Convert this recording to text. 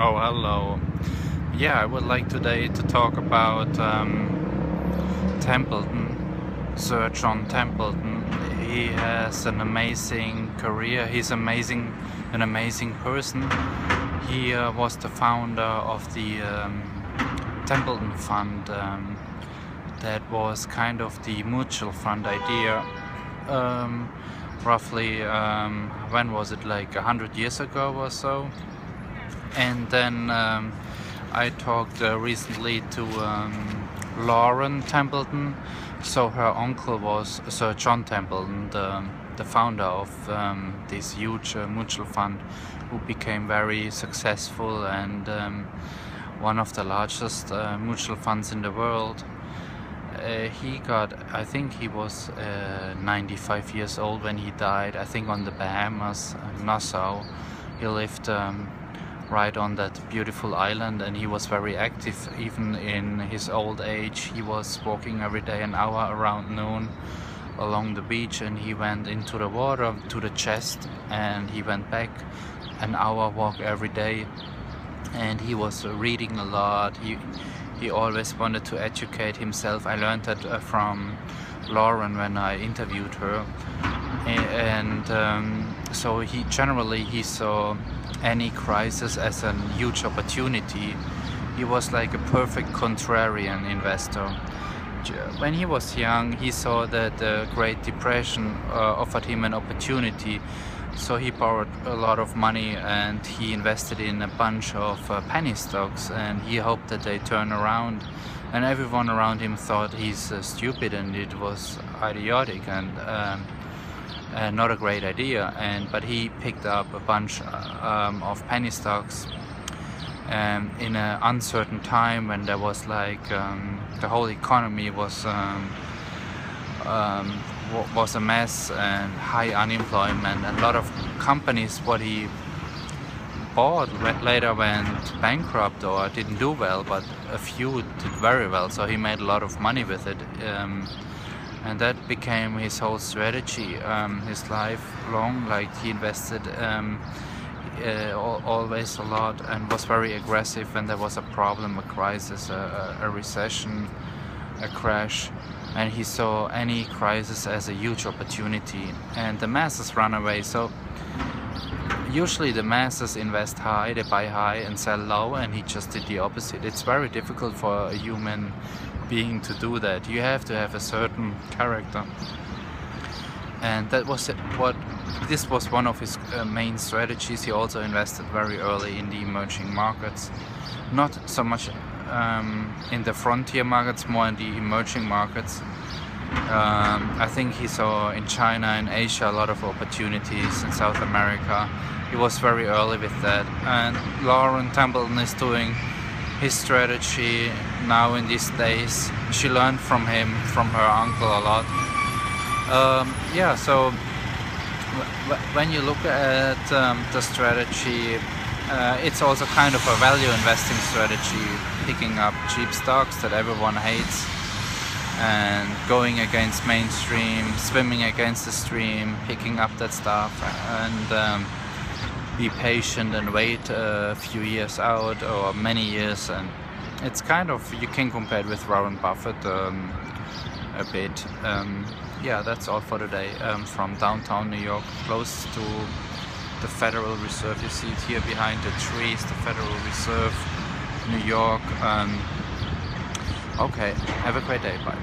Oh, hello. Yeah, I would like today to talk about Templeton, Sir John Templeton. He has an amazing career. He's an amazing person. He was the founder of the Templeton Fund. That was kind of the mutual fund idea. Roughly, when was it? Like 100 years ago or so. And then I talked recently to Lauren Templeton. So her uncle was Sir John Templeton, the founder of this huge mutual fund, who became very successful and one of the largest mutual funds in the world. I think he was 95 years old when he died, I think on the Bahamas, Nassau. He lived right on that beautiful island, and he was very active even in his old age. He was walking every day an hour around noon along the beach, and he went into the water to the chest and he went back an hour walk every day. And he was reading a lot. He always wanted to educate himself. I learned that from Lauren when I interviewed her. And so he saw any crisis as a huge opportunity. He was like a perfect contrarian investor. When he was young, he saw that the Great Depression offered him an opportunity. So he borrowed a lot of money and he invested in a bunch of penny stocks, and he hoped that they turn around. And everyone around him thought he's stupid and it was idiotic and not a great idea. But he picked up a bunch of penny stocks in an uncertain time when there was like the whole economy was a mess and high unemployment. A lot of companies what he bought later went bankrupt or didn't do well, but a few did very well, so he made a lot of money with it. And that became his whole strategy, his life long. Like he invested always a lot and was very aggressive when there was a problem, a crisis, a recession, a crash. And he saw any crisis as a huge opportunity, and the masses run away. So usually the masses invest high, they buy high and sell low, and he just did the opposite. It's very difficult for a human being to do that. You have to have a certain character, and that was this was one of his main strategies. He also invested very early in the emerging markets, not so much in the frontier markets, more in the emerging markets. I think he saw in China and Asia a lot of opportunities, in South America. He was very early with that. And Lauren Templeton is doing his strategy now in these days. She learned from him, from her uncle a lot. Yeah, so when you look at the strategy, it's also kind of a value investing strategy, picking up cheap stocks that everyone hates and going against mainstream, swimming against the stream, picking up that stuff, and be patient and wait a few years out or many years. And it's kind of, you can compare it with Warren Buffett a bit. Yeah, that's all for today. From downtown New York, close to the Federal Reserve. You see it here behind the trees, the Federal Reserve, New York. Okay, have a great day. Bye.